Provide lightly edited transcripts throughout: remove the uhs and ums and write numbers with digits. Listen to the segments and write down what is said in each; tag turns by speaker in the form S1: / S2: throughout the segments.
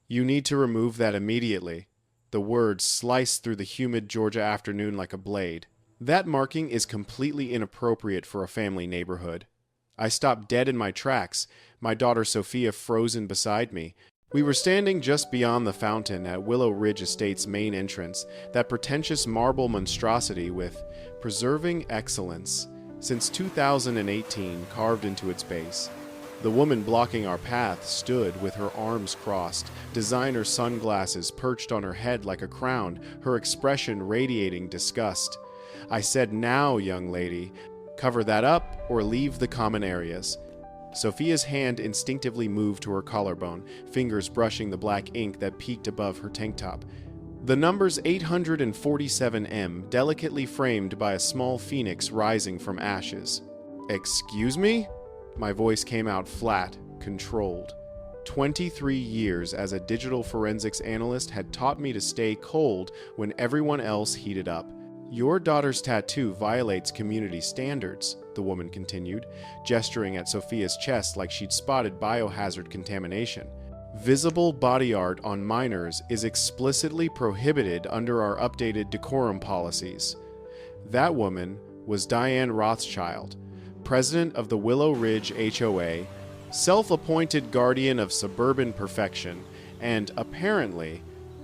S1: You need to remove that immediately. The words sliced through the humid Georgia afternoon like a blade. That marking is completely inappropriate for a family neighborhood. I stopped dead in my tracks, my daughter Sophia frozen beside me. We were standing just beyond the fountain at Willow Ridge Estate's main entrance, that pretentious marble monstrosity with "Preserving Excellence" since 2018 carved into its base. The woman blocking our path stood with her arms crossed, designer sunglasses perched on her head like a crown, her expression radiating disgust. I said, "Now, young lady, cover that up or leave the common areas." Sophia's hand instinctively moved to her collarbone, fingers brushing the black ink that peeked above her tank top. The numbers 847M, delicately framed by a small phoenix rising from ashes. "Excuse me?" My voice came out flat, controlled. 23 years as a digital forensics analyst had taught me to stay cold when everyone else heated up. "Your daughter's tattoo violates community standards," the woman continued, gesturing at Sophia's chest like she'd spotted biohazard contamination. "Visible body art on minors is explicitly prohibited under our updated decorum policies." That woman was Diane Rothschild, president of the Willow Ridge HOA, self-appointed guardian of suburban perfection, and apparently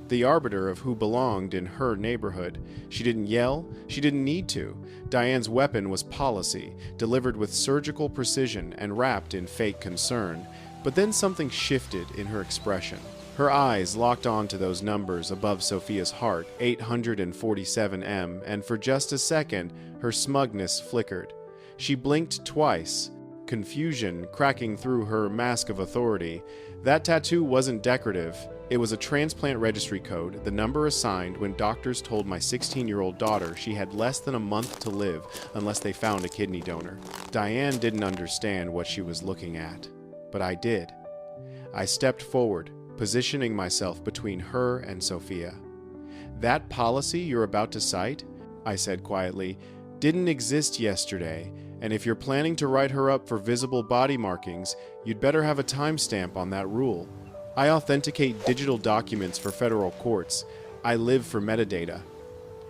S1: the arbiter of who belonged in her neighborhood. She didn't yell, she didn't need to. Diane's weapon was policy, delivered with surgical precision and wrapped in fake concern. But then something shifted in her expression. Her eyes locked onto those numbers above Sophia's heart, 847M, and for just a second, her smugness flickered. She blinked twice, confusion cracking through her mask of authority. That tattoo wasn't decorative. It was a transplant registry code, the number assigned when doctors told my 16-year-old daughter she had less than a month to live unless they found a kidney donor. Diane didn't understand what she was looking at, but I did. I stepped forward, positioning myself between her and Sophia. "That policy you're about to cite," I said quietly, "didn't exist yesterday, and if you're planning to write her up for visible body markings, you'd better have a timestamp on that rule. I authenticate digital documents for federal courts. I live for metadata."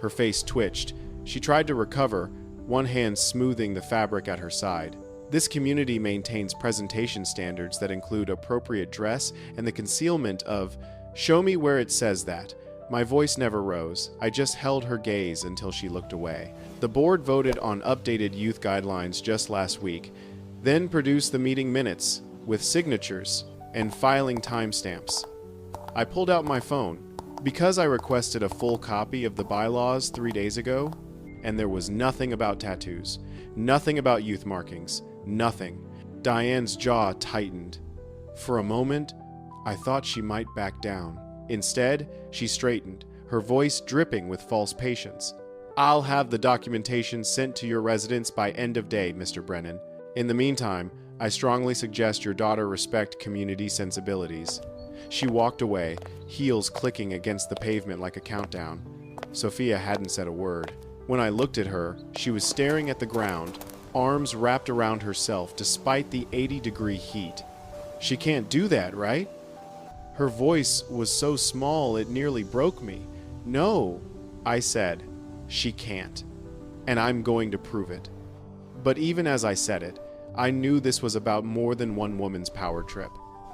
S1: Her face twitched. She tried to recover, one hand smoothing the fabric at her side. This community maintains presentation standards that include appropriate dress and the concealment of "Show me where it says that." My voice never rose. I just held her gaze until she looked away. "The board voted on updated youth guidelines just last week, then produced the meeting minutes with signatures and filing timestamps." I pulled out my phone. Because I requested a full copy of the bylaws 3 days ago, and there was nothing about tattoos, nothing about youth markings, nothing. Diane's jaw tightened. For a moment, I thought she might back down. Instead, she straightened, her voice dripping with false patience. "I'll have the documentation sent to your residence by end of day, Mr. Brennan. In the meantime, I strongly suggest your daughter respect community sensibilities." She walked away, heels clicking against the pavement like a countdown. Sophia hadn't said a word. When I looked at her, she was staring at the ground, arms wrapped around herself despite the 80-degree heat. "She can't do that, right?" Her voice was so small it nearly broke me. "No," I said, "she can't. And I'm going to prove it." But even as I said it, I knew this was about more than one woman's power trip.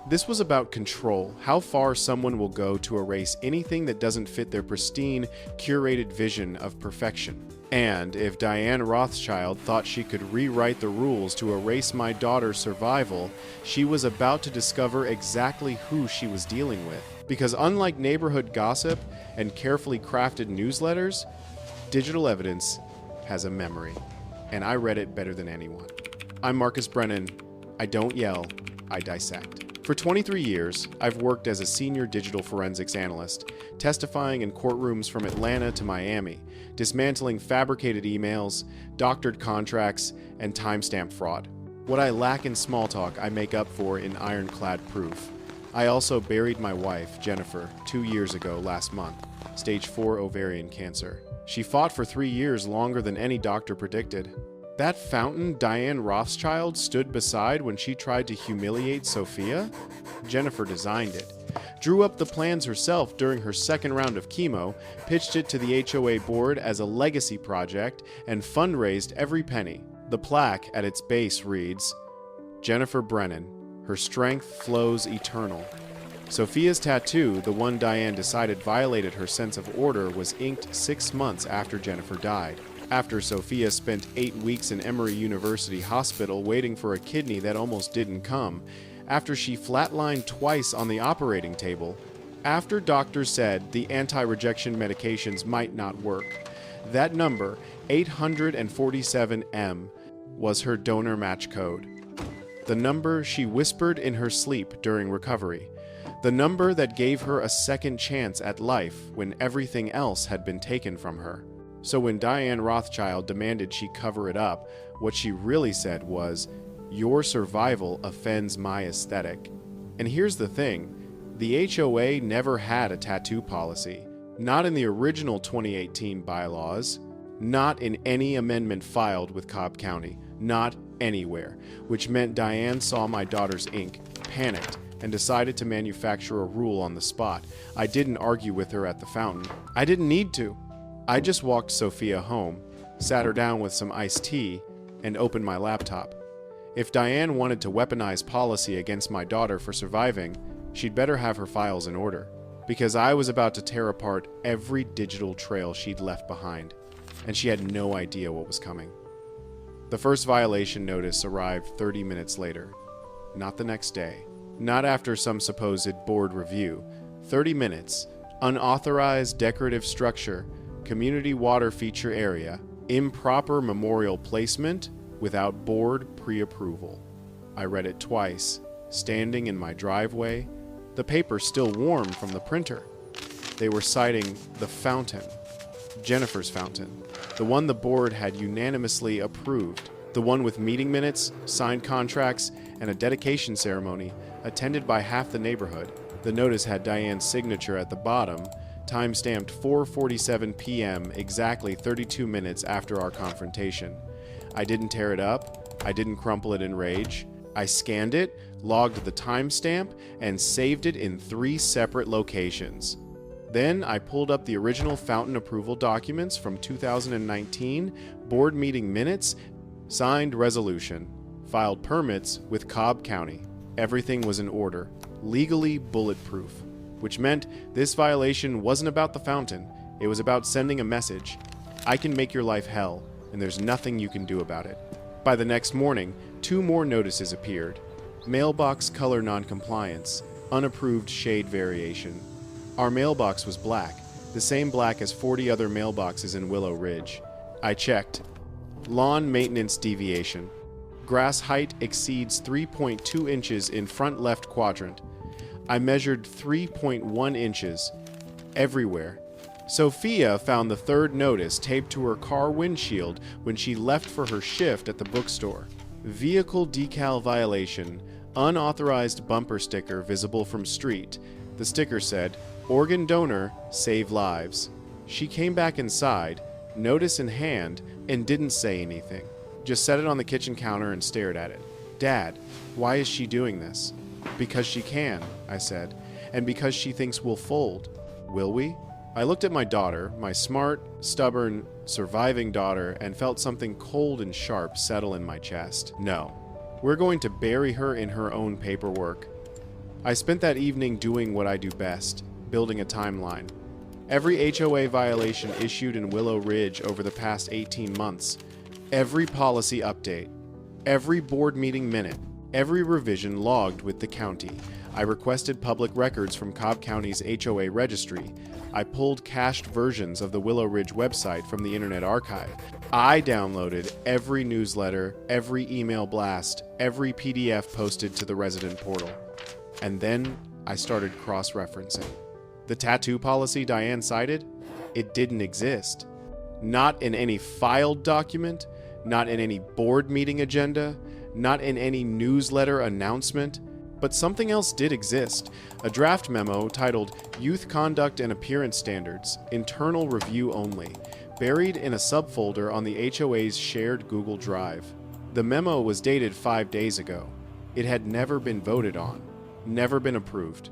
S1: This was about control, how far someone will go to erase anything that doesn't fit their pristine, curated vision of perfection. And if Diane Rothschild thought she could rewrite the rules to erase my daughter's survival, she was about to discover exactly who she was dealing with. Because unlike neighborhood gossip and carefully crafted newsletters, digital evidence has a memory, and I read it better than anyone. I'm Marcus Brennan. I don't yell, I dissect. For 23 years, I've worked as a senior digital forensics analyst, testifying in courtrooms from Atlanta to Miami, dismantling fabricated emails, doctored contracts, and timestamp fraud. What I lack in small talk, I make up for in ironclad proof. I also buried my wife, Jennifer, 2 years ago last month, stage 4 ovarian cancer. She fought for 3 years longer than any doctor predicted. That fountain Diane Rothschild stood beside when she tried to humiliate Sophia? Jennifer designed it. drew up the plans herself during her second round of chemo, pitched it to the HOA board as a legacy project, and fundraised every penny. The plaque at its base reads, "Jennifer Brennan, her strength flows eternal." Sophia's tattoo, the one Diane decided violated her sense of order, was inked 6 months after Jennifer died. After Sophia spent 8 weeks in Emory University Hospital waiting for a kidney that almost didn't come, after she flatlined twice on the operating table, after doctors said the anti-rejection medications might not work. That number, 847M, was her donor match code. The number she whispered in her sleep during recovery. The number that gave her a second chance at life when everything else had been taken from her. So when Diane Rothschild demanded she cover it up, what she really said was, "Your survival offends my aesthetic." And here's the thing, the HOA never had a tattoo policy. Not in the original 2018 bylaws, not in any amendment filed with Cobb County, not anywhere, which meant Diane saw my daughter's ink, panicked, and decided to manufacture a rule on the spot. I didn't argue with her at the fountain. I didn't need to. I just walked Sophia home, sat her down with some iced tea, and opened my laptop. If Diane wanted to weaponize policy against my daughter for surviving, she'd better have her files in order, because I was about to tear apart every digital trail she'd left behind, and she had no idea what was coming. The first violation notice arrived 30 minutes later, not the next day. Not after some supposed board review. 30 minutes. Unauthorized decorative structure. Community water feature area. Improper memorial placement without board pre-approval. I read it twice, standing in my driveway. The paper still warm from the printer. They were citing the fountain. Jennifer's fountain. The one the board had unanimously approved. The one with meeting minutes, signed contracts, and a dedication ceremony attended by half the neighborhood. The notice had Diane's signature at the bottom, time-stamped 4:47 p.m., exactly 32 minutes after our confrontation. I didn't tear it up. I didn't crumple it in rage. I scanned it, logged the timestamp, and saved it in 3 separate locations. Then I pulled up the original fountain approval documents from 2019, board meeting minutes, signed resolution, filed permits with Cobb County. Everything was in order, legally bulletproof, which meant this violation wasn't about the fountain. It was about sending a message. I can make your life hell, and there's nothing you can do about it. By the next morning, 2 more notices appeared. Mailbox color noncompliance, unapproved shade variation. Our mailbox was black, the same black as 40 other mailboxes in Willow Ridge. I checked. Lawn maintenance deviation. Grass height exceeds 3.2 inches in front left quadrant. I measured 3.1 inches. Everywhere. Sophia found the 3rd notice taped to her car windshield when she left for her shift at the bookstore. Vehicle decal violation. Unauthorized bumper sticker visible from street. The sticker said, "Organ donor, save lives." She came back inside, notice in hand, and didn't say anything. Just set it on the kitchen counter and stared at it. "Dad, why is she doing this?" "Because she can," I said, "and because she thinks we'll fold." "Will we?" I looked at my daughter, my smart, stubborn, surviving daughter, and felt something cold and sharp settle in my chest. No. We're going to bury her in her own paperwork. I spent that evening doing what I do best, building a timeline. Every HOA violation issued in Willow Ridge over the past 18 months, every policy update, every board meeting minute, every revision logged with the county. I requested public records from Cobb County's HOA registry. I pulled cached versions of the Willow Ridge website from the Internet Archive. I downloaded every newsletter, every email blast, every PDF posted to the resident portal. And then I started cross-referencing. The tattoo policy Diane cited, it didn't exist. Not in any filed document, not in any board meeting agenda, not in any newsletter announcement, but something else did exist. A draft memo titled Youth Conduct and Appearance Standards, Internal Review Only, buried in a subfolder on the HOA's shared Google Drive. The memo was dated 5 days ago. It had never been voted on, never been approved.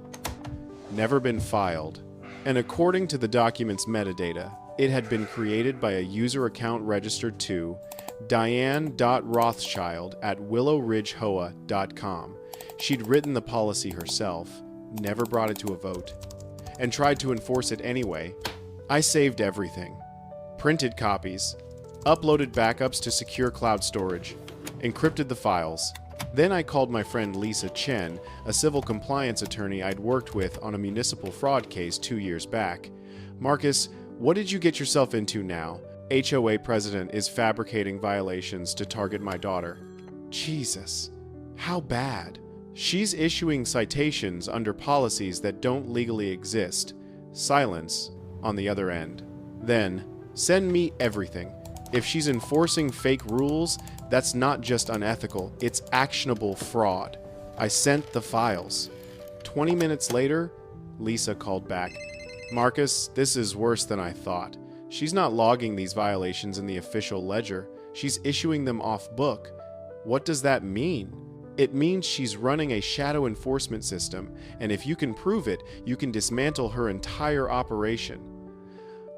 S1: never been filed, and according to the document's metadata, it had been created by a user account registered to diane.rothschild@willowridgehoa.com. She'd written the policy herself, never brought it to a vote, and tried to enforce it anyway. I saved everything. Printed copies, uploaded backups to secure cloud storage, encrypted the files. Then I called my friend Lisa Chen, a civil compliance attorney I'd worked with on a municipal fraud case 2 years back. "Marcus, what did you get yourself into now? HOA president is fabricating violations to target my daughter." Jesus, how bad? She's issuing citations under policies that don't legally exist. Silence on the other end. Then, send me everything. If she's enforcing fake rules, that's not just unethical, it's actionable fraud. I sent the files. 20 minutes later, Lisa called back. "Marcus, this is worse than I thought. She's not logging these violations in the official ledger. She's issuing them off book. What does that mean? It means she's running a shadow enforcement system, and if you can prove it, you can dismantle her entire operation."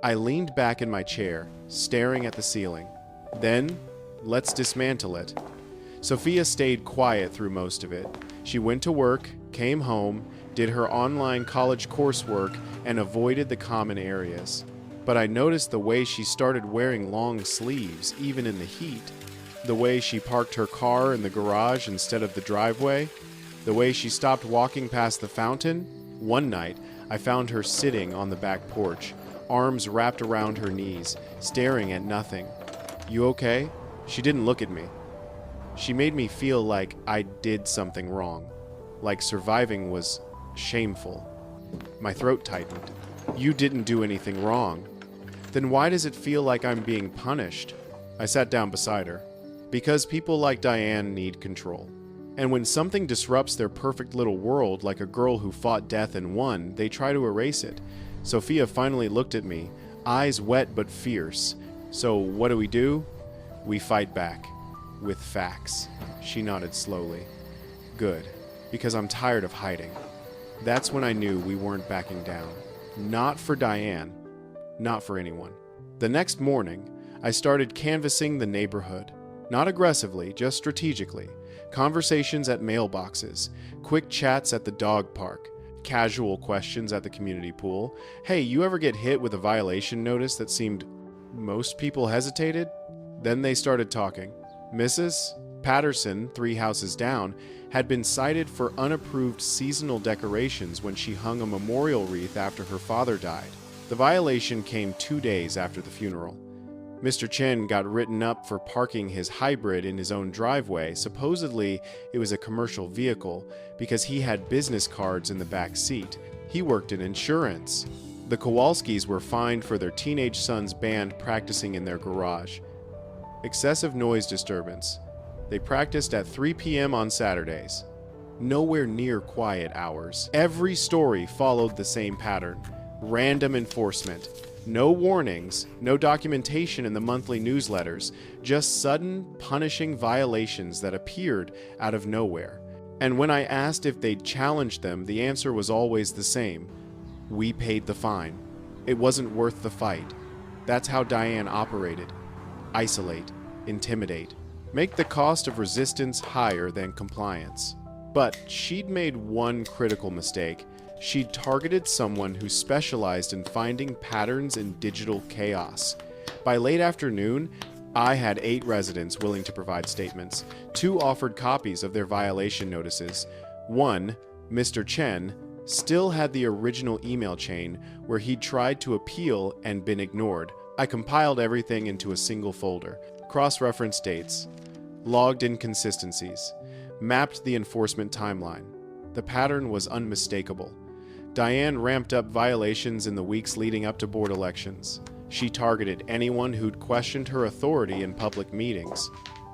S1: I leaned back in my chair, staring at the ceiling. Then, let's dismantle it. Sophia stayed quiet through most of it. She went to work, came home, did her online college coursework, and avoided the common areas. But I noticed the way she started wearing long sleeves, even in the heat. The way she parked her car in the garage instead of the driveway. The way she stopped walking past the fountain. One night, I found her sitting on the back porch, arms wrapped around her knees, staring at nothing. "You okay?" She didn't look at me. She made me feel like I did something wrong, like surviving was shameful. My throat tightened. "You didn't do anything wrong. Then why does it feel like I'm being punished?" I sat down beside her. "Because people like Diane need control. And when something disrupts their perfect little world, like a girl who fought death and won, they try to erase it." Sophia finally looked at me, eyes wet but fierce. "So what do? We fight back. With facts." She nodded slowly. "Good, because I'm tired of hiding." That's when I knew we weren't backing down. Not for Diane. Not for anyone. The next morning, I started canvassing the neighborhood. Not aggressively, just strategically. Conversations at mailboxes, quick chats at the dog park, casual questions at the community pool. "Hey, you ever get hit with a violation notice that seemed..." Most people hesitated. Then they started talking. Mrs. Patterson, 3 houses down, had been cited for unapproved seasonal decorations when she hung a memorial wreath after her father died. The violation came 2 days after the funeral. Mr. Chen got written up for parking his hybrid in his own driveway. Supposedly, it was a commercial vehicle because he had business cards in the back seat. He worked in insurance. The Kowalskis were fined for their teenage son's band practicing in their garage. Excessive noise disturbance. They practiced at 3 p.m. on Saturdays. Nowhere near quiet hours. Every story followed the same pattern. Random enforcement. No warnings, no documentation in the monthly newsletters, just sudden, punishing violations that appeared out of nowhere. And when I asked if they'd challenged them, the answer was always the same. We paid the fine. It wasn't worth the fight. That's how Diane operated. Isolate, intimidate, make the cost of resistance higher than compliance. But she'd made one critical mistake. She'd targeted someone who specialized in finding patterns in digital chaos. By late afternoon, I had 8 residents willing to provide statements. 2 offered copies of their violation notices. One, Mr. Chen, still had the original email chain where he'd tried to appeal and been ignored. I compiled everything into a single folder, cross-referenced dates, logged inconsistencies, mapped the enforcement timeline. The pattern was unmistakable. Diane ramped up violations in the weeks leading up to board elections. She targeted anyone who'd questioned her authority in public meetings.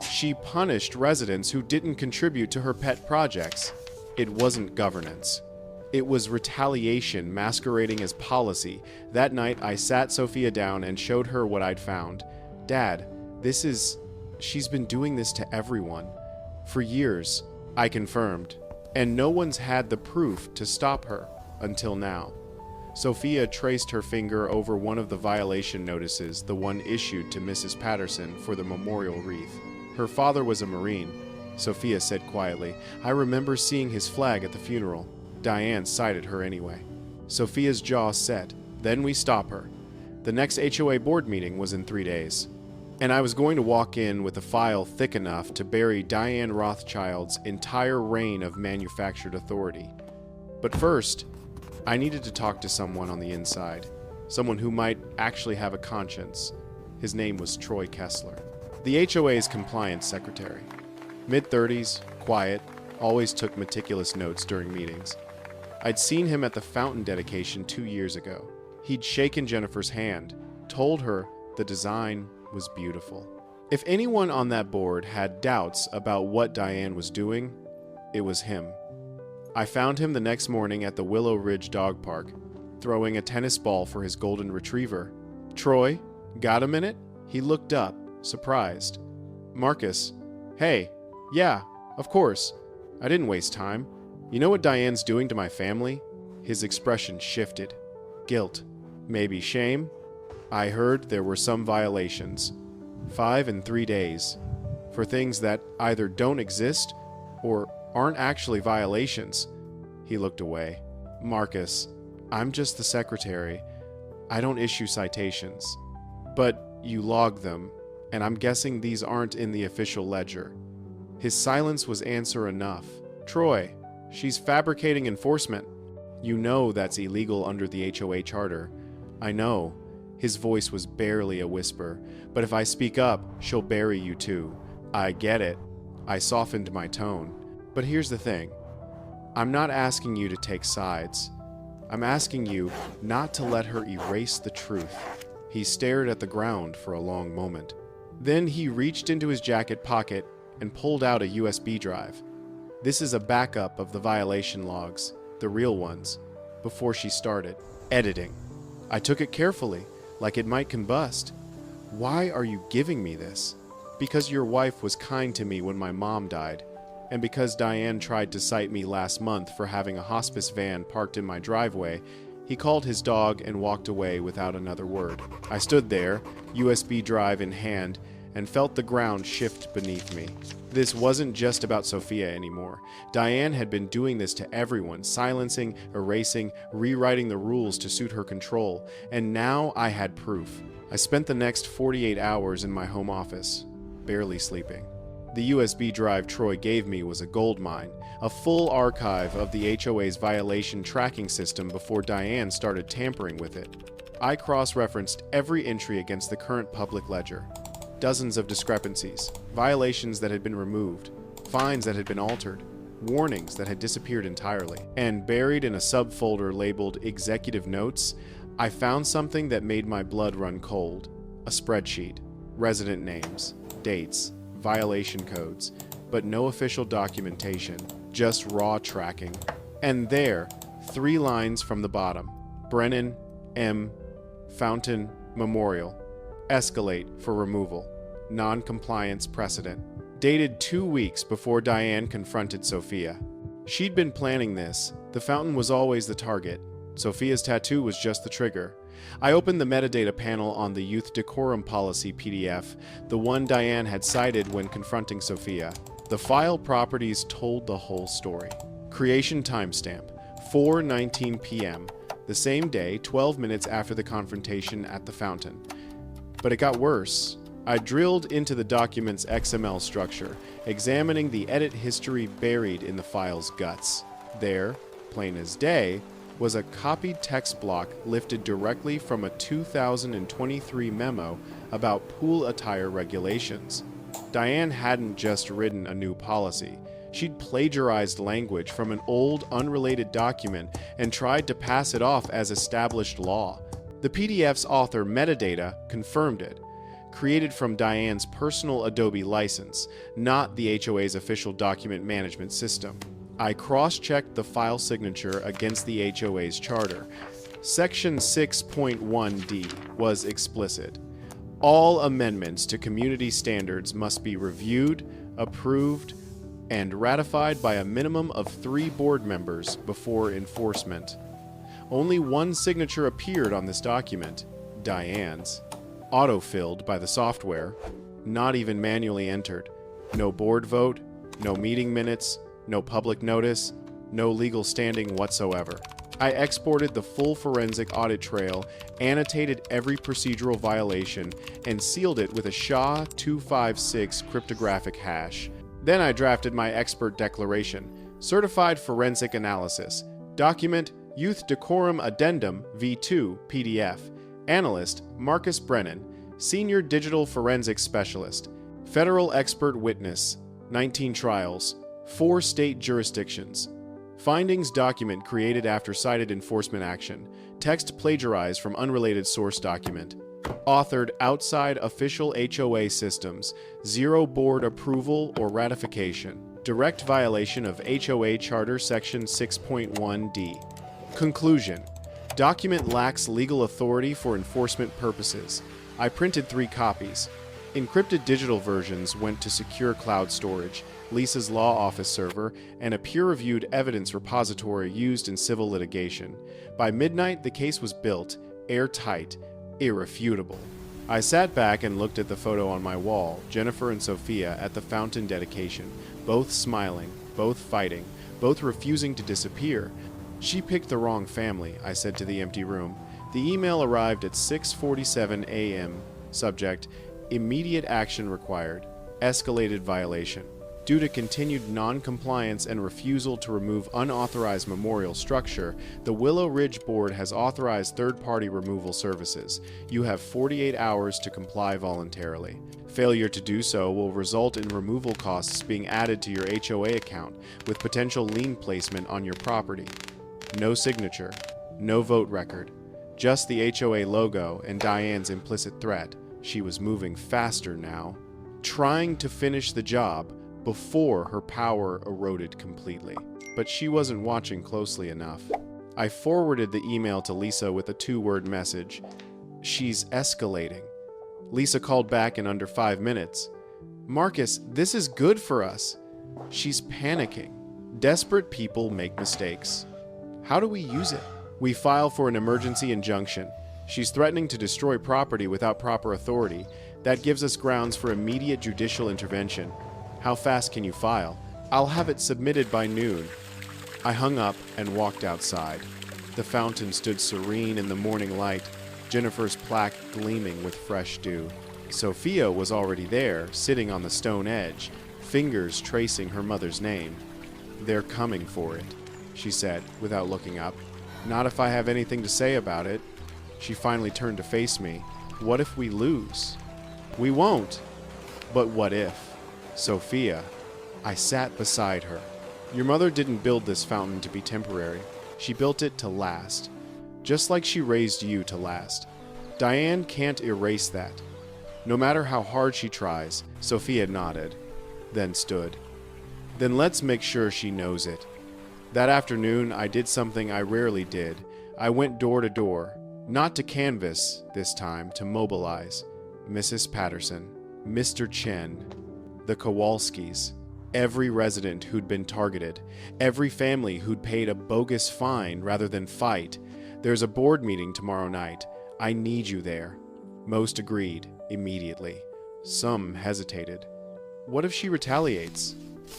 S1: She punished residents who didn't contribute to her pet projects. It wasn't governance. It was retaliation masquerading as policy. That night, I sat Sophia down and showed her what I'd found. "Dad, she's been doing this to everyone. For years," I confirmed. "And no one's had the proof to stop her." until now. Sophia traced her finger over one of the violation notices, the one issued to Mrs. Patterson for the memorial wreath. Her father was a Marine, Sophia said quietly. I remember seeing his flag at the funeral. Diane cited her anyway. Sophia's jaw set. Then we stop her. The next HOA board meeting was in 3 days. And I was going to walk in with a file thick enough to bury Diane Rothschild's entire reign of manufactured authority. But first, I needed to talk to someone on the inside. Someone who might actually have a conscience. His name was Troy Kessler. The HOA's compliance secretary. Mid-30s, quiet, always took meticulous notes during meetings. I'd seen him at the fountain dedication 2 years ago. He'd shaken Jennifer's hand, told her the design was beautiful. If anyone on that board had doubts about what Diane was doing, it was him. I found him the next morning at the Willow Ridge Dog Park, throwing a tennis ball for his golden retriever. Troy, got a minute? He looked up, surprised. Marcus, hey, yeah, of course. I didn't waste time. You know what Diane's doing to my family? His expression shifted. Guilt. Maybe shame? I heard there were some violations. 5 in 3 days. For things that either don't exist or aren't actually violations. He looked away. Marcus, I'm just the secretary. I don't issue citations. But you log them, and I'm guessing these aren't in the official ledger. His silence was answer enough. Troy, she's fabricating enforcement. You know that's illegal under the HOA charter. I know. His voice was barely a whisper. But if I speak up, she'll bury you too. I get it. I softened my tone. But here's the thing. I'm not asking you to take sides. I'm asking you not to let her erase the truth. He stared at the ground for a long moment. Then he reached into his jacket pocket and pulled out a USB drive. This is a backup of the violation logs, the real ones, before she started editing. I took it carefully, like it might combust. Why are you giving me this? Because your wife was kind to me when my mom died. And because Diane tried to cite me last month for having a hospice van parked in my driveway, he called his dog and walked away without another word. I stood there, USB drive in hand, and felt the ground shift beneath me. This wasn't just about Sophia anymore. Diane had been doing this to everyone, silencing, erasing, rewriting the rules to suit her control, and now I had proof. I spent the next 48 hours in my home office, barely sleeping. The USB drive Troy gave me was a goldmine, a full archive of the HOA's violation tracking system before Diane started tampering with it. I cross-referenced every entry against the current public ledger. Dozens of discrepancies, violations that had been removed, fines that had been altered, warnings that had disappeared entirely. And buried in a subfolder labeled Executive Notes, I found something that made my blood run cold. A spreadsheet, resident names, dates, violation codes, but no official documentation, just raw tracking. And there, 3 lines from the bottom. Brennan, M, Fountain, Memorial. Escalate for removal. Non-compliance precedent. Dated 2 weeks before Diane confronted Sophia. She'd been planning this. The fountain was always the target. Sophia's tattoo was just the trigger. I opened the metadata panel on the Youth Decorum Policy PDF, the one Diane had cited when confronting Sophia. The file properties told the whole story. Creation timestamp, 4:19 p.m., the same day, 12 minutes after the confrontation at the fountain. But it got worse. I drilled into the document's XML structure, examining the edit history buried in the file's guts. There, plain as day, was a copied text block lifted directly from a 2023 memo about pool attire regulations. Diane hadn't just written a new policy. She'd plagiarized language from an old, unrelated document and tried to pass it off as established law. The PDF's author, Metadata, confirmed it. Created from Diane's personal Adobe license, not the HOA's official document management system. I cross-checked the file signature against the HOA's charter. Section 6.1d was explicit. All amendments to community standards must be reviewed, approved, and ratified by a minimum of 3 board members before enforcement. Only one signature appeared on this document, Diane's. Auto-filled by the software, not even manually entered. No board vote, no meeting minutes, no public notice, no legal standing whatsoever. I exported the full forensic audit trail, annotated every procedural violation, and sealed it with a SHA-256 cryptographic hash. Then I drafted my expert declaration, Certified Forensic Analysis, Document Youth Decorum Addendum V2 PDF, Analyst Marcus Brennan, Senior Digital Forensics Specialist, Federal Expert Witness, 19 trials, 4 state jurisdictions. Findings document created after cited enforcement action. Text plagiarized from unrelated source document. Authored outside official HOA systems. 0 board approval or ratification. Direct violation of HOA Charter Section 6.1d. Conclusion. Document lacks legal authority for enforcement purposes. I printed 3 copies. Encrypted digital versions went to secure cloud storage, Lisa's law office server, and a peer-reviewed evidence repository used in civil litigation. By midnight, the case was built, airtight, irrefutable. I sat back and looked at the photo on my wall, Jennifer and Sophia at the fountain dedication, both smiling, both fighting, both refusing to disappear. She picked the wrong family, I said to the empty room. The email arrived at 6:47 a.m. Subject: Immediate action required. Escalated violation. Due to continued non-compliance and refusal to remove unauthorized memorial structure, the Willow Ridge Board has authorized third-party removal services. You have 48 hours to comply voluntarily. Failure to do so will result in removal costs being added to your HOA account, with potential lien placement on your property. No signature, no vote record, just the HOA logo and Diane's implicit threat. She was moving faster now, trying to finish the job before her power eroded completely. But she wasn't watching closely enough. I forwarded the email to Lisa with a 2-word message. She's escalating. Lisa called back in under 5 minutes. Marcus, this is good for us. She's panicking. Desperate people make mistakes. How do we use it? We file for an emergency injunction. She's threatening to destroy property without proper authority. That gives us grounds for immediate judicial intervention. How fast can you file? I'll have it submitted by noon. I hung up and walked outside. The fountain stood serene in the morning light, Jennifer's plaque gleaming with fresh dew. Sophia was already there, sitting on the stone edge, fingers tracing her mother's name. They're coming for it, she said, without looking up. Not if I have anything to say about it. She finally turned to face me. What if we lose? We won't. But what if? Sophia. I sat beside her. Your mother didn't build this fountain to be temporary. She built it to last. Just like she raised you to last. Diane can't erase that. No matter how hard she tries. Sophia nodded, then stood. Then let's make sure she knows it. That afternoon, I did something I rarely did. I went door to door. Not to canvass, this time, to mobilize. Mrs. Patterson, Mr. Chen, the Kowalskis, every resident who'd been targeted, every family who'd paid a bogus fine rather than fight. There's a board meeting tomorrow night. I need you there. Most agreed, immediately. Some hesitated. What if she retaliates?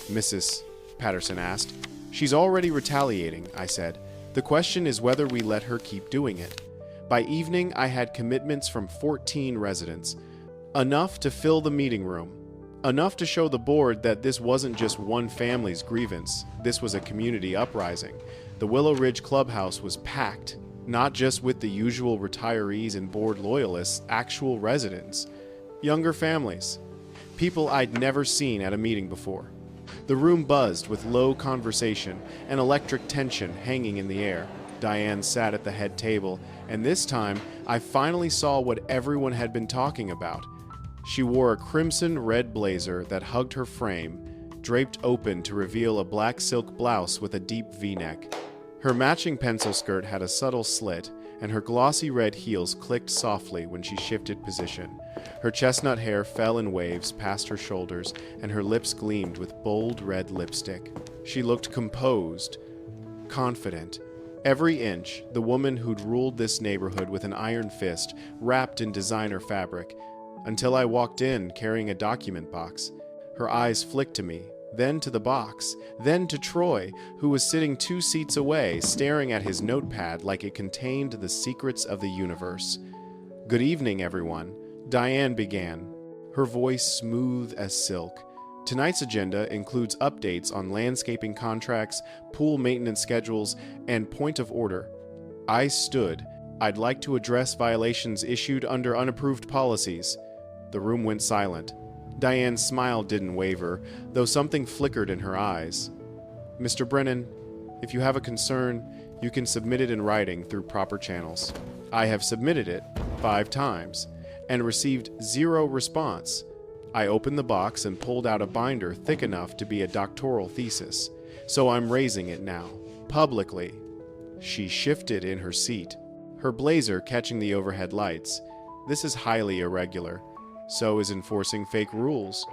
S1: Mrs. Patterson asked. She's already retaliating, I said. The question is whether we let her keep doing it. By evening, I had commitments from 14 residents. Enough to fill the meeting room. Enough to show the board that this wasn't just one family's grievance. This was a community uprising. The Willow Ridge Clubhouse was packed, not just with the usual retirees and board loyalists, actual residents. Younger families. People I'd never seen at a meeting before. The room buzzed with low conversation and electric tension hanging in the air. Diane sat at the head table, and this time I finally saw what everyone had been talking about. She wore a crimson-red blazer that hugged her frame, draped open to reveal a black silk blouse with a deep V-neck. Her matching pencil skirt had a subtle slit, and her glossy red heels clicked softly when she shifted position. Her chestnut hair fell in waves past her shoulders, and her lips gleamed with bold red lipstick. She looked composed, confident, Every inch, the woman who'd ruled this neighborhood with an iron fist, wrapped in designer fabric, until I walked in carrying a document box. Her eyes flicked to me, then to the box, then to Troy, who was sitting 2 seats away, staring at his notepad like it contained the secrets of the universe. "Good evening, everyone," Diane began, her voice smooth as silk. Tonight's agenda includes updates on landscaping contracts, pool maintenance schedules, and point of order. I stood. "I'd like to address violations issued under unapproved policies." The room went silent. Diane's smile didn't waver, though something flickered in her eyes. "Mr. Brennan, if you have a concern, you can submit it in writing through proper channels. I have submitted it 5 times and received 0 response." I opened the box and pulled out a binder thick enough to be a doctoral thesis, so I'm raising it now, publicly. She shifted in her seat, her blazer catching the overhead lights. "This is highly irregular. So is enforcing fake rules."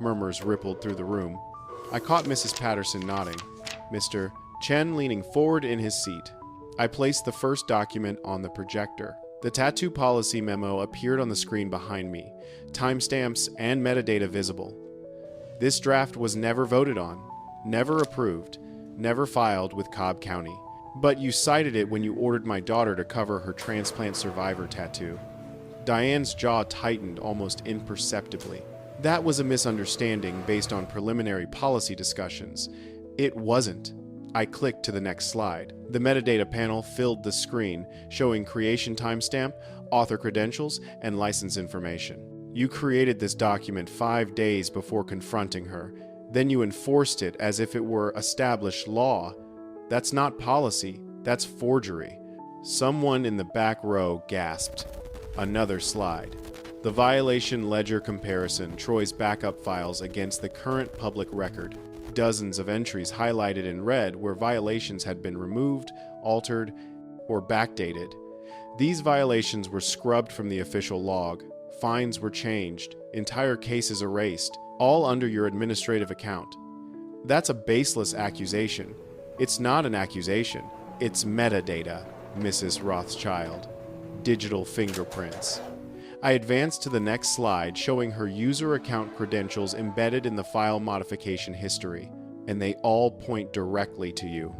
S1: Murmurs rippled through the room. I caught Mrs. Patterson nodding, Mr. Chen leaning forward in his seat. I placed the first document on the projector. The tattoo policy memo appeared on the screen behind me, timestamps and metadata visible. This draft was never voted on, never approved, never filed with Cobb County. But you cited it when you ordered my daughter to cover her transplant survivor tattoo. Diane's jaw tightened almost imperceptibly. That was a misunderstanding based on preliminary policy discussions. It wasn't. I clicked to the next slide. The metadata panel filled the screen, showing creation timestamp, author credentials, and license information. You created this document 5 days before confronting her. Then you enforced it as if it were established law. That's not policy, that's forgery. Someone in the back row gasped. Another slide. The violation ledger comparison, Troy's backup files against the current public record. Dozens of entries highlighted in red where violations had been removed, altered, or backdated. These violations were scrubbed from the official log. Fines were changed, entire cases erased, all under your administrative account. That's a baseless accusation. It's not an accusation. It's metadata, Mrs. Rothschild. Digital fingerprints. I advanced to the next slide, showing her user account credentials embedded in the file modification history, and they all point directly to you.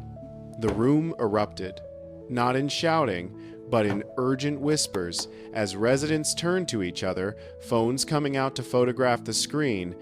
S1: The room erupted, not in shouting, but in urgent whispers, as residents turned to each other, phones coming out to photograph the screen,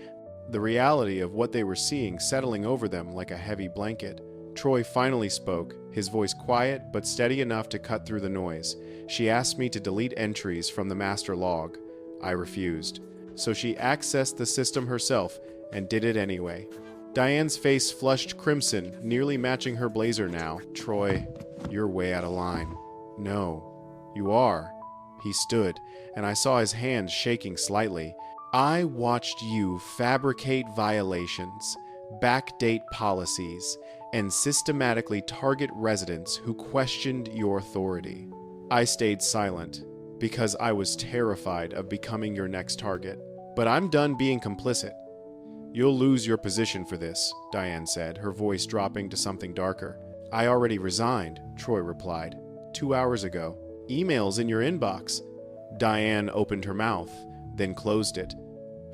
S1: the reality of what they were seeing settling over them like a heavy blanket. Troy finally spoke, his voice quiet but steady enough to cut through the noise. She asked me to delete entries from the master log. I refused. So she accessed the system herself and did it anyway. Diane's face flushed crimson, nearly matching her blazer now. "Troy, you're way out of line." "No, you are." He stood, and I saw his hands shaking slightly. "I watched you fabricate violations, backdate policies, and systematically target residents who questioned your authority. I stayed silent because I was terrified of becoming your next target. But I'm done being complicit." "You'll lose your position for this," Diane said, her voice dropping to something darker. "I already resigned," Troy replied. 2 hours ago. Emails in your inbox." Diane opened her mouth, then closed it.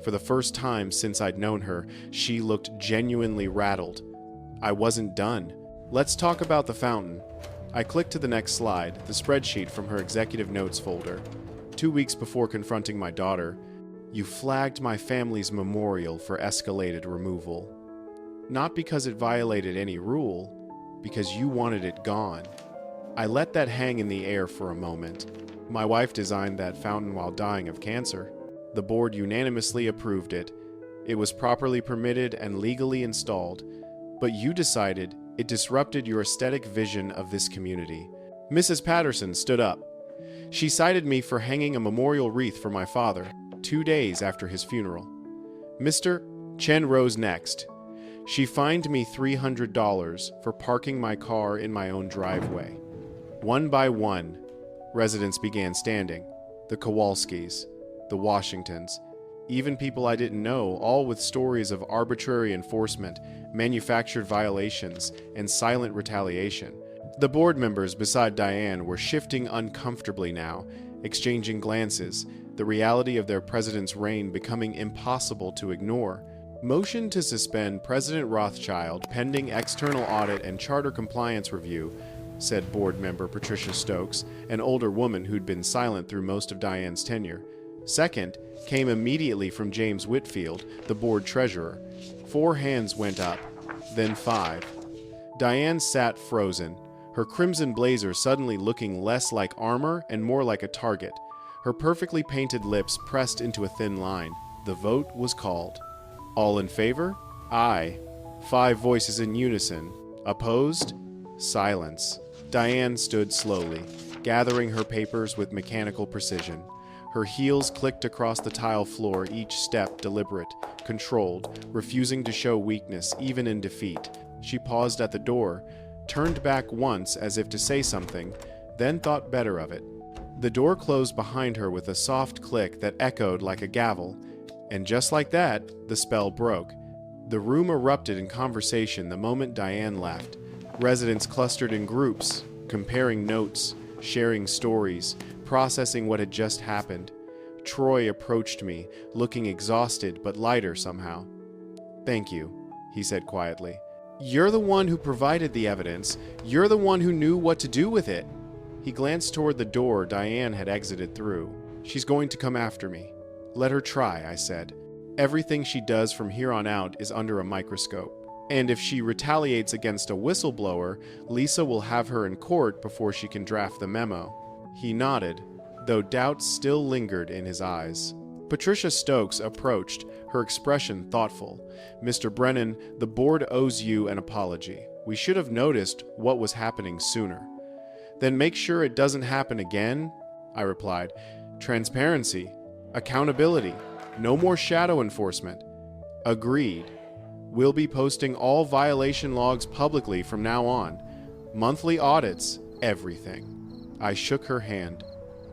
S1: For the first time since I'd known her, she looked genuinely rattled. I wasn't done. "Let's talk about the fountain." I clicked to the next slide, the spreadsheet from her executive notes folder. 2 weeks before confronting my daughter, "You flagged my family's memorial for escalated removal. Not because it violated any rule, because you wanted it gone." I let that hang in the air for a moment. My wife designed that fountain while dying of cancer. The board unanimously approved it. It was properly permitted and legally installed. But you decided it disrupted your aesthetic vision of this community. Mrs. Patterson stood up. She cited me for hanging a memorial wreath for my father 2 days after his funeral. Mr. Chen rose next. She fined me $300 for parking my car in my own driveway. One by one, residents began standing. The Kowalskis, the Washingtons, even people I didn't know, all with stories of arbitrary enforcement, manufactured violations, and silent retaliation. The board members beside Diane were shifting uncomfortably now, exchanging glances, the reality of their president's reign becoming impossible to ignore. Motion to suspend President Rothschild pending external audit and charter compliance review, said board member Patricia Stokes, an older woman who'd been silent through most of Diane's tenure. Second came immediately from James Whitfield, the board treasurer. 4 hands went up, then 5. Diane sat frozen, her crimson blazer suddenly looking less like armor and more like a target, her perfectly painted lips pressed into a thin line. The vote was called. All in favor? Aye. 5 voices in unison. Opposed? Silence. Diane stood slowly, gathering her papers with mechanical precision. Her heels clicked across the tile floor, each step deliberate, controlled, refusing to show weakness even in defeat. She paused at the door, turned back once as if to say something, then thought better of it. The door closed behind her with a soft click that echoed like a gavel, and just like that, the spell broke. The room erupted in conversation the moment Diane left. Residents clustered in groups, comparing notes, sharing stories, processing what had just happened. Troy approached me, looking exhausted but lighter somehow. "Thank you," he said quietly. "You're the one who provided the evidence. You're the one who knew what to do with it." He glanced toward the door Diane had exited through. "She's going to come after me." "Let her try," I said. "Everything she does from here on out is under a microscope. And if she retaliates against a whistleblower, Lisa will have her in court before she can draft the memo." He nodded, though doubt still lingered in his eyes. Patricia Stokes approached, her expression thoughtful. "Mr. Brennan, the board owes you an apology. We should have noticed what was happening sooner." "Then make sure it doesn't happen again," I replied. "Transparency, accountability, no more shadow enforcement." "Agreed. We'll be posting all violation logs publicly from now on. Monthly audits, everything." I shook her hand,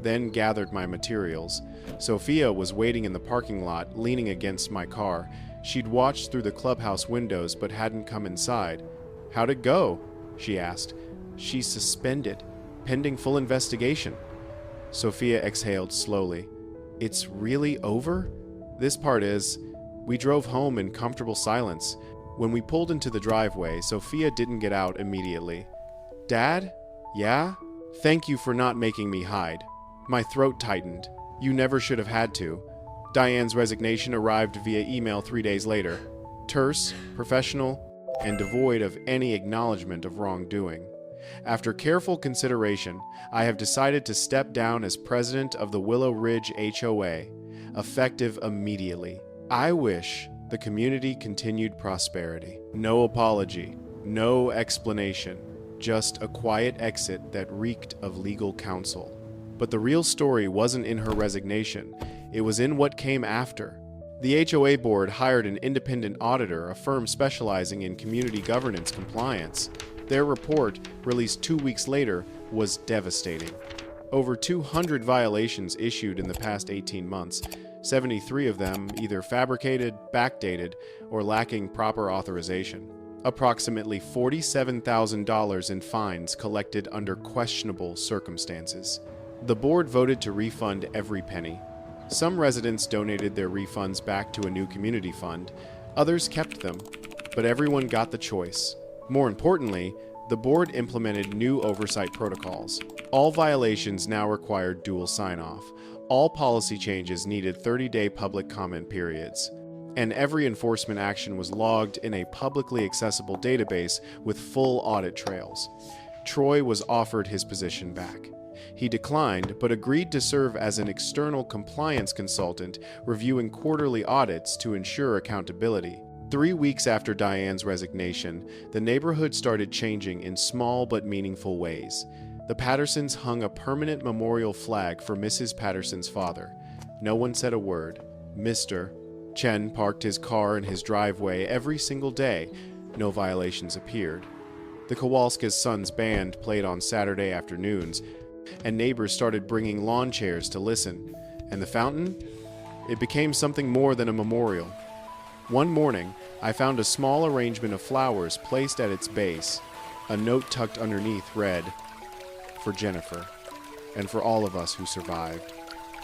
S1: then gathered my materials. Sophia was waiting in the parking lot, leaning against my car. She'd watched through the clubhouse windows but hadn't come inside. "How'd it go?" she asked. "She's suspended, pending full investigation." Sophia exhaled slowly. "It's really over?" "This part is." We drove home in comfortable silence. When we pulled into the driveway, Sophia didn't get out immediately. "Dad? Yeah? Thank you for not making me hide." My throat tightened. "You never should have had to." Diane's resignation arrived via email 3 days later. Terse, professional, and devoid of any acknowledgement of wrongdoing. After careful consideration, I have decided to step down as president of the Willow Ridge HOA, effective immediately. I wish the community continued prosperity. No apology, no explanation, just a quiet exit that reeked of legal counsel. But the real story wasn't in her resignation, it was in what came after. The HOA board hired an independent auditor, a firm specializing in community governance compliance. Their report, released 2 weeks later, was devastating. Over 200 violations issued in the past 18 months, 73 of them either fabricated, backdated, or lacking proper authorization. Approximately $47,000 in fines collected under questionable circumstances. The board voted to refund every penny. Some residents donated their refunds back to a new community fund, others kept them, but everyone got the choice. More importantly, the board implemented new oversight protocols. All violations now required dual sign-off. All policy changes needed 30-day public comment periods. And every enforcement action was logged in a publicly accessible database with full audit trails. Troy was offered his position back. He declined, but agreed to serve as an external compliance consultant, reviewing quarterly audits to ensure accountability. 3 weeks after Diane's resignation, the neighborhood started changing in small but meaningful ways. The Pattersons hung a permanent memorial flag for Mrs. Patterson's father. No one said a word. Mr. Chen parked his car in his driveway every single day. No violations appeared. The Kowalska's son's band played on Saturday afternoons, and neighbors started bringing lawn chairs to listen. And the fountain? It became something more than a memorial. One morning, I found a small arrangement of flowers placed at its base. A note tucked underneath read, "For Jennifer, and for all of us who survived."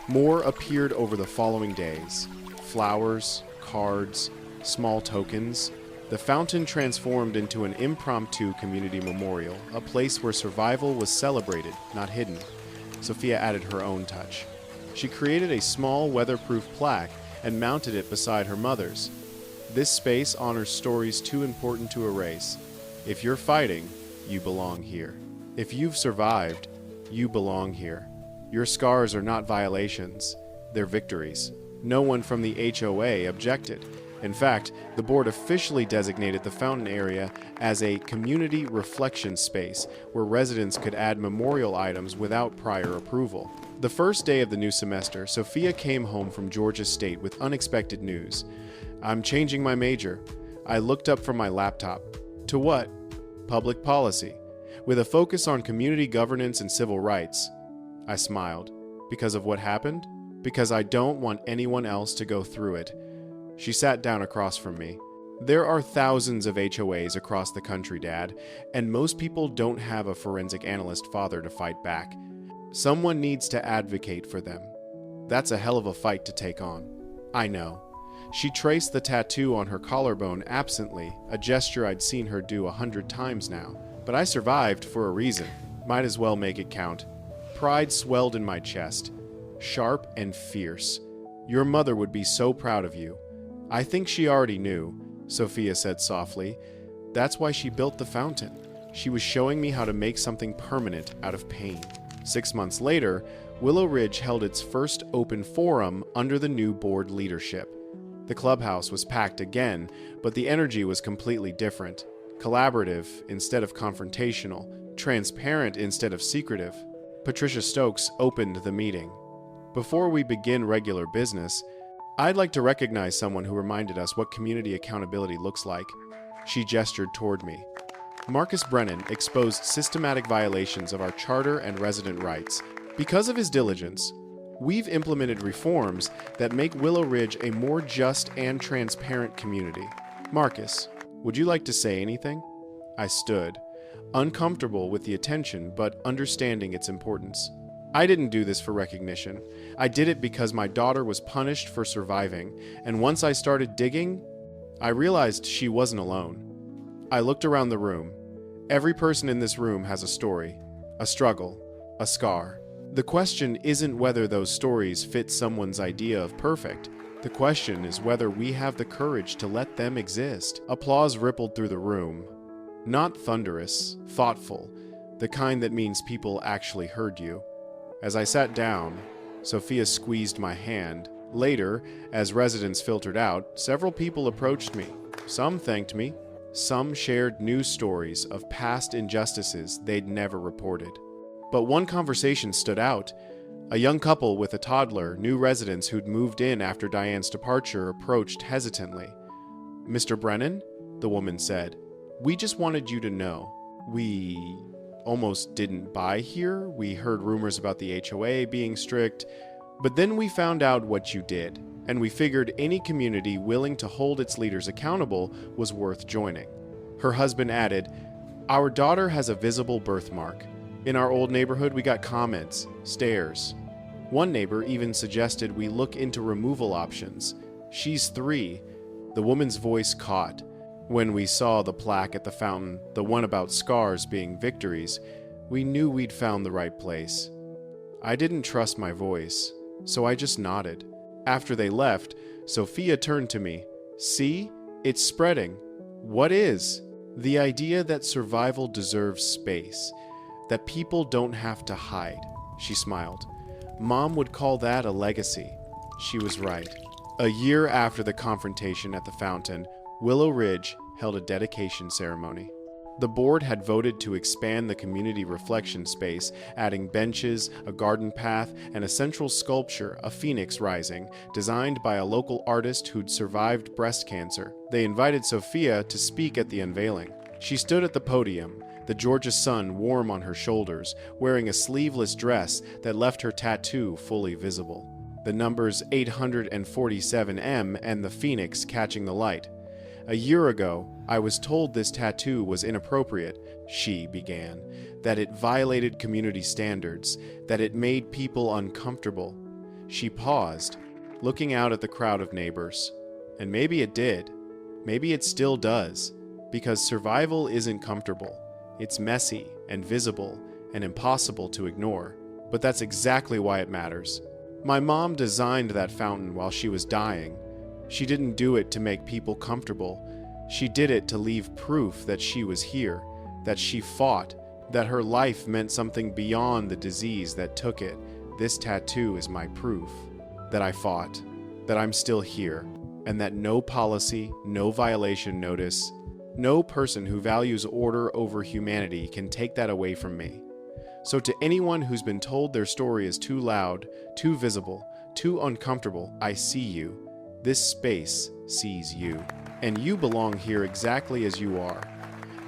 S1: More appeared over the following days. Flowers, cards, small tokens. The fountain transformed into an impromptu community memorial, a place where survival was celebrated, not hidden. Sophia added her own touch. She created a small weatherproof plaque and mounted it beside her mother's. This space honors stories too important to erase. If you're fighting, you belong here. If you've survived, you belong here. Your scars are not violations, they're victories. No one from the HOA objected. In fact, the board officially designated the fountain area as a community reflection space where residents could add memorial items without prior approval. The first day of the new semester, Sophia came home from Georgia State with unexpected news. "I'm changing my major." I looked up from my laptop. "To what?" "Public policy, with a focus on community governance and civil rights." I smiled. "Because of what happened?" "Because I don't want anyone else to go through it." She sat down across from me. "There are thousands of HOAs across the country, Dad, and most people don't have a forensic analyst father to fight back. Someone needs to advocate for them. That's a hell of a fight to take on." "I know." She traced the tattoo on her collarbone absently, a gesture I'd seen her do 100 times now. "But I survived for a reason. Might as well make it count." Pride swelled in my chest, sharp and fierce. "Your mother would be so proud of you." "I think she already knew," Sophia said softly. "That's why she built the fountain. She was showing me how to make something permanent out of pain." 6 months later, Willow Ridge held its first open forum under the new board leadership. The clubhouse was packed again, but the energy was completely different. Collaborative instead of confrontational, transparent instead of secretive. Patricia Stokes opened the meeting. "Before we begin regular business, I'd like to recognize someone who reminded us what community accountability looks like." She gestured toward me. "Marcus Brennan exposed systematic violations of our charter and resident rights. Because of his diligence, we've implemented reforms that make Willow Ridge a more just and transparent community. Marcus, would you like to say anything?" I stood, uncomfortable with the attention but understanding its importance. "I didn't do this for recognition. I did it because my daughter was punished for surviving, and once I started digging, I realized she wasn't alone." I looked around the room. Every person in this room has a story, a struggle, a scar. The question isn't whether those stories fit someone's idea of perfect. The question is whether we have the courage to let them exist. Applause rippled through the room. Not thunderous, thoughtful, the kind that means people actually heard you. As I sat down, Sophia squeezed my hand. Later, as residents filtered out, several people approached me. Some thanked me. Some shared news stories of past injustices they'd never reported. But one conversation stood out. A young couple with a toddler, new residents who'd moved in after Diane's departure, approached hesitantly. "Mr. Brennan?" the woman said. "We just wanted you to know. We almost didn't buy here. We heard rumors about the HOA being strict, but then we found out what you did, and we figured any community willing to hold its leaders accountable was worth joining." Her husband added, "Our daughter has a visible birthmark. In our old neighborhood, we got comments, stares. One neighbor even suggested we look into removal options. She's 3. The woman's voice caught. When we saw the plaque at the fountain, the one about scars being victories, we knew we'd found the right place. I didn't trust my voice, so I just nodded. After they left, Sophia turned to me. "See? It's spreading." "What is?" "The idea that survival deserves space, that people don't have to hide." She smiled. "Mom would call that a legacy." She was right. A year after the confrontation at the fountain, Willow Ridge held a dedication ceremony. The board had voted to expand the community reflection space, adding benches, a garden path, and a central sculpture, a phoenix rising, designed by a local artist who'd survived breast cancer. They invited Sophia to speak at the unveiling. She stood at the podium, the Georgia sun warm on her shoulders, wearing a sleeveless dress that left her tattoo fully visible. The numbers 847M and the phoenix catching the light. "A year ago, I was told this tattoo was inappropriate," she began, "that it violated community standards, that it made people uncomfortable." She paused, looking out at the crowd of neighbors. And maybe it did. Maybe it still does. Because survival isn't comfortable. It's messy and visible and impossible to ignore. But that's exactly why it matters. My mom designed that fountain while she was dying. She didn't do it to make people comfortable. She did it to leave proof that she was here, that she fought, that her life meant something beyond the disease that took it. This tattoo is my proof that I fought, that I'm still here, and that no policy, no violation notice, no person who values order over humanity can take that away from me. So to anyone who's been told their story is too loud, too visible, too uncomfortable, I see you. This space sees you. And you belong here exactly as you are.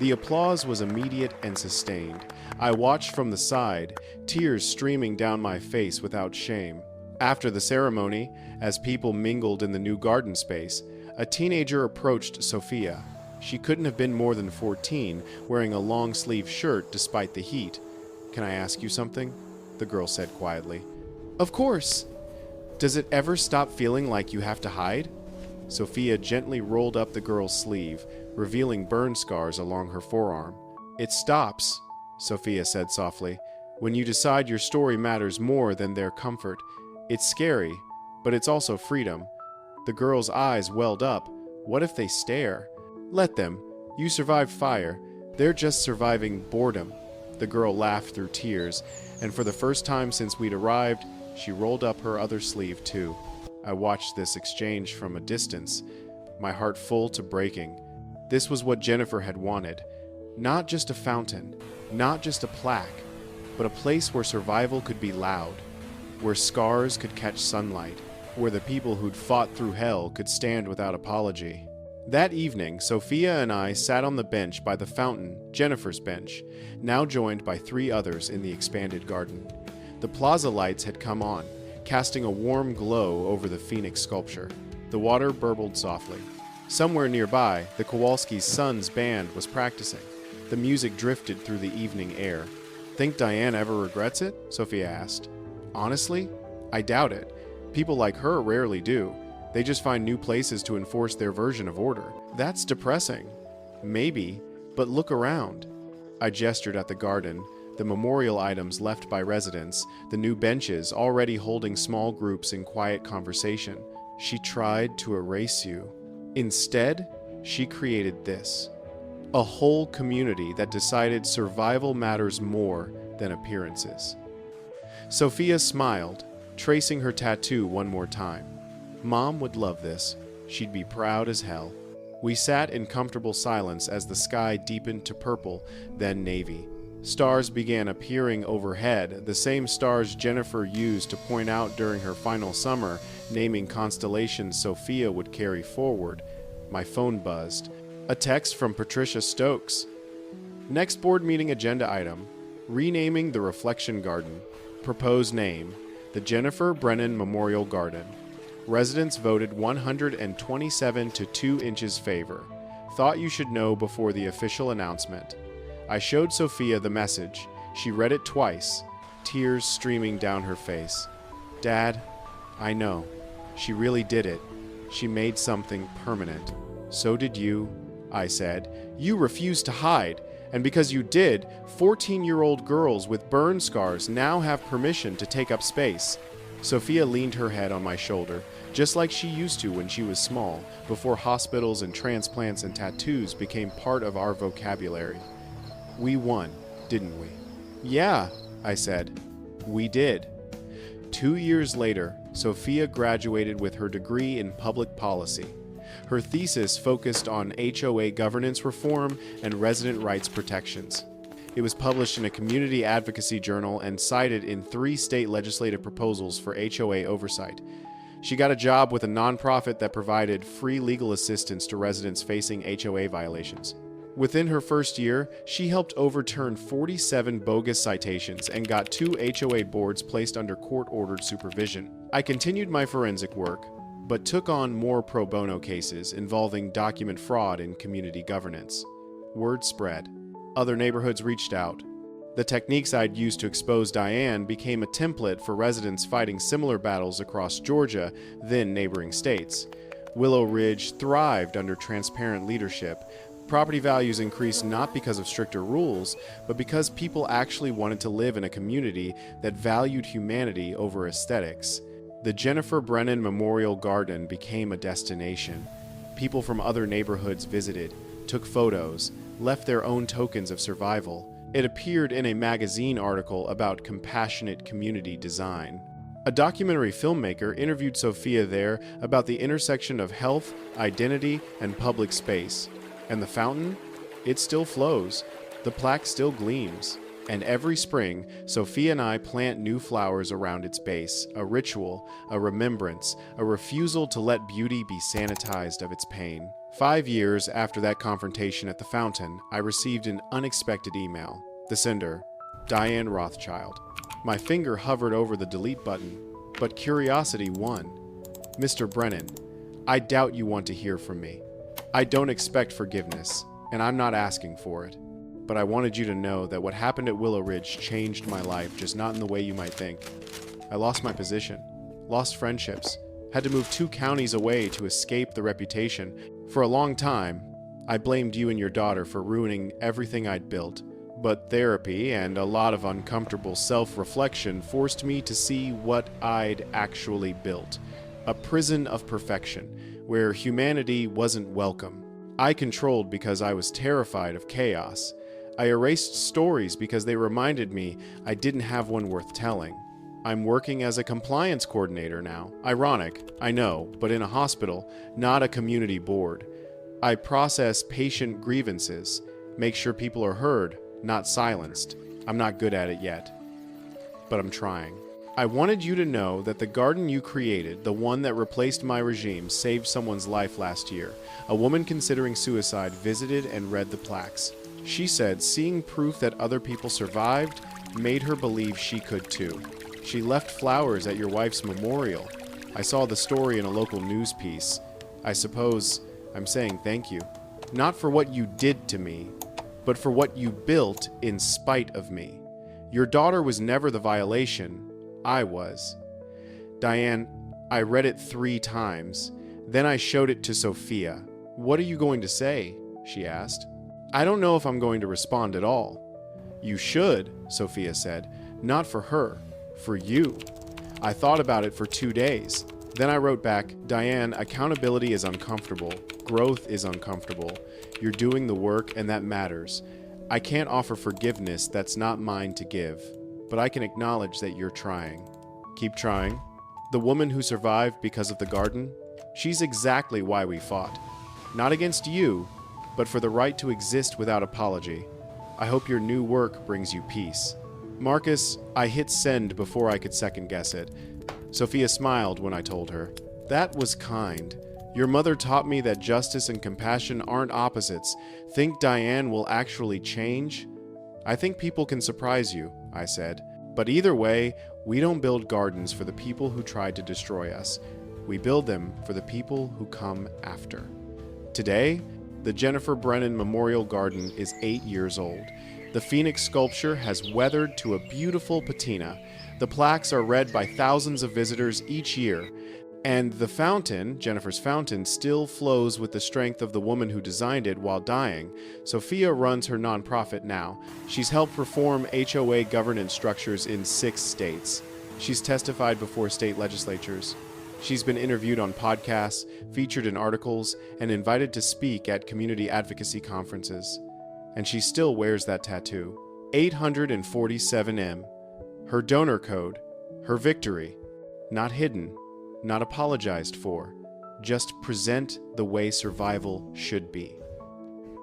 S1: The applause was immediate and sustained. I watched from the side, tears streaming down my face without shame. After the ceremony, as people mingled in the new garden space, a teenager approached Sophia. She couldn't have been more than 14, wearing a long-sleeve shirt despite the heat. "Can I ask you something?" the girl said quietly. "Of course." "Does it ever stop feeling like you have to hide?" Sophia gently rolled up the girl's sleeve, revealing burn scars along her forearm. "It stops," Sophia said softly, "when you decide your story matters more than their comfort. It's scary, but it's also freedom." The girl's eyes welled up. What if they stare? "Let them. You survived fire. They're just surviving boredom." The girl laughed through tears, and for the first time since we'd arrived, she rolled up her other sleeve too. I watched this exchange from a distance, my heart full to breaking. This was what Jennifer had wanted. Not just a fountain, not just a plaque, but a place where survival could be loud, where scars could catch sunlight, where the people who'd fought through hell could stand without apology. That evening, Sophia and I sat on the bench by the fountain, Jennifer's bench, now joined by 3 others in the expanded garden. The plaza lights had come on, casting a warm glow over the phoenix sculpture. The water burbled softly. Somewhere nearby, the Kowalski's son's band was practicing. The music drifted through the evening air. "Think Diane ever regrets it?" Sophia asked. "Honestly, I doubt it. People like her rarely do. They just find new places to enforce their version of order. That's depressing." "Maybe, but look around." I gestured at the garden, the memorial items left by residents, the new benches already holding small groups in quiet conversation. "She tried to erase you. Instead, she created this. A whole community that decided survival matters more than appearances." Sophia smiled, tracing her tattoo one more time. "Mom would love this. She'd be proud as hell." We sat in comfortable silence as the sky deepened to purple, then navy. Stars began appearing overhead, the same stars Jennifer used to point out during her final summer, naming constellations Sophia would carry forward. My phone buzzed. A text from Patricia Stokes. "Next board meeting agenda item. Renaming the Reflection Garden. Proposed name, the Jennifer Brennan Memorial Garden. Residents voted 127 to 2 inches favor. Thought you should know before the official announcement." I showed Sophia the message. She read it twice, tears streaming down her face. "Dad, I know. She really did it. She made something permanent." "So did you," I said. "You refused to hide. And because you did, 14-year-old girls with burn scars now have permission to take up space." Sophia leaned her head on my shoulder, just like she used to when she was small, before hospitals and transplants and tattoos became part of our vocabulary. "We won, didn't we?" "Yeah," I said. "We did." 2 years later, Sophia graduated with her degree in public policy. Her thesis focused on HOA governance reform and resident rights protections. It was published in a community advocacy journal and cited in 3 state legislative proposals for HOA oversight. She got a job with a nonprofit that provided free legal assistance to residents facing HOA violations. Within her first year, she helped overturn 47 bogus citations and got 2 HOA boards placed under court-ordered supervision. I continued my forensic work, but took on more pro bono cases involving document fraud and community governance. Word spread. Other neighborhoods reached out. The techniques I'd used to expose Diane became a template for residents fighting similar battles across Georgia, then neighboring states. Willow Ridge thrived under transparent leadership. Property values increased not because of stricter rules, but because people actually wanted to live in a community that valued humanity over aesthetics. The Jennifer Brennan Memorial Garden became a destination. People from other neighborhoods visited, took photos, left their own tokens of survival. It appeared in a magazine article about compassionate community design. A documentary filmmaker interviewed Sophia there about the intersection of health, identity, and public space. And the fountain? It still flows. The plaque still gleams. And every spring, Sophia and I plant new flowers around its base, a ritual, a remembrance, a refusal to let beauty be sanitized of its pain. 5 years after that confrontation at the fountain, I received an unexpected email. The sender, Diane Rothschild. My finger hovered over the delete button, but curiosity won. Mr. Brennan, I doubt you want to hear from me. I don't expect forgiveness, and I'm not asking for it. But I wanted you to know that what happened at Willow Ridge changed my life, just not in the way you might think. I lost my position, lost friendships, had to move 2 counties away to escape the reputation. For a long time, I blamed you and your daughter for ruining everything I'd built. But therapy and a lot of uncomfortable self-reflection forced me to see what I'd actually built. A prison of perfection, where humanity wasn't welcome. I controlled because I was terrified of chaos. I erased stories because they reminded me I didn't have one worth telling. I'm working as a compliance coordinator now. Ironic, I know, but in a hospital, not a community board. I process patient grievances, make sure people are heard, not silenced. I'm not good at it yet, but I'm trying. I wanted you to know that the garden you created, the one that replaced my regime, saved someone's life last year. A woman considering suicide visited and read the plaques. She said seeing proof that other people survived made her believe she could too. She left flowers at your wife's memorial. I saw the story in a local news piece. I suppose I'm saying thank you. Not for what you did to me, but for what you built in spite of me. Your daughter was never the violation. I was. Diane, I read it 3 times. Then I showed it to Sophia. What are you going to say? She asked. I don't know if I'm going to respond at all. You should, Sophia said. Not for her, for you. I thought about it for 2 days. Then I wrote back, Diane, accountability is uncomfortable. Growth is uncomfortable. You're doing the work, and that matters. I can't offer forgiveness that's not mine to give, but I can acknowledge that you're trying. Keep trying. The woman who survived because of the garden, she's exactly why we fought. Not against you, but for the right to exist without apology. I hope your new work brings you peace. Marcus, I hit send before I could second guess it. Sophia smiled when I told her. That was kind. Your mother taught me that justice and compassion aren't opposites. Think Diane will actually change? I think people can surprise you, I said. But either way, we don't build gardens for the people who tried to destroy us. We build them for the people who come after. Today, the Jennifer Brennan Memorial Garden is 8 years old. The Phoenix sculpture has weathered to a beautiful patina. The plaques are read by thousands of visitors each year. And the fountain, Jennifer's fountain, still flows with the strength of the woman who designed it while dying. Sophia runs her nonprofit now. She's helped reform HOA governance structures in 6 states. She's testified before state legislatures. She's been interviewed on podcasts, featured in articles, and invited to speak at community advocacy conferences. And she still wears that tattoo. 847M. Her donor code. Her victory. Not hidden. Not apologized for, just present the way survival should be.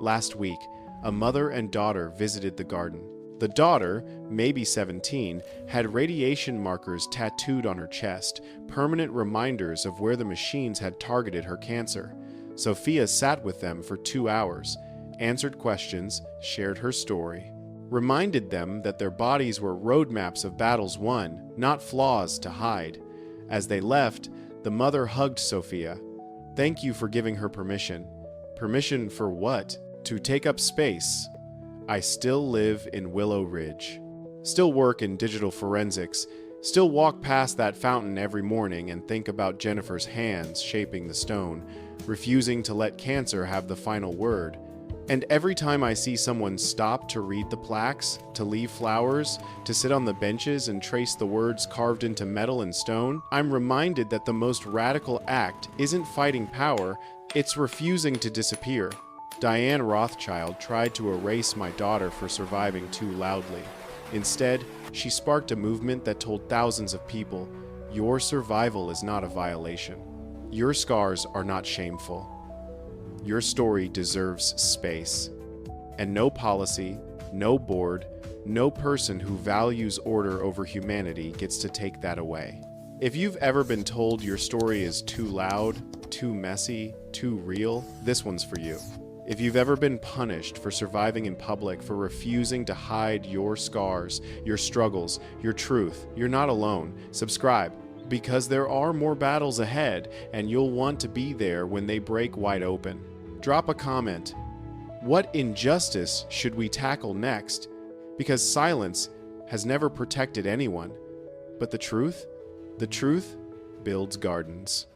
S1: Last week, a mother and daughter visited the garden. The daughter, maybe 17, had radiation markers tattooed on her chest, permanent reminders of where the machines had targeted her cancer. Sophia sat with them for 2 hours, answered questions, shared her story, reminded them that their bodies were roadmaps of battles won, not flaws to hide. As they left, The mother hugged Sophia. Thank you for giving her permission. Permission for what? To take up space. I still live in Willow Ridge. Still work in digital forensics. Still walk past that fountain every morning and think about Jennifer's hands shaping the stone, refusing to let cancer have the final word. And every time I see someone stop to read the plaques, to leave flowers, to sit on the benches and trace the words carved into metal and stone, I'm reminded that the most radical act isn't fighting power, it's refusing to disappear. Diane Rothschild tried to erase my daughter for surviving too loudly. Instead, she sparked a movement that told thousands of people, your survival is not a violation. Your scars are not shameful. Your story deserves space. And no policy, no board, no person who values order over humanity gets to take that away. If you've ever been told your story is too loud, too messy, too real, this one's for you. If you've ever been punished for surviving in public, for refusing to hide your scars, your struggles, your truth, you're not alone. Subscribe, because there are more battles ahead, and you'll want to be there when they break wide open. Drop a comment. What injustice should we tackle next? Because silence has never protected anyone. But the truth builds gardens.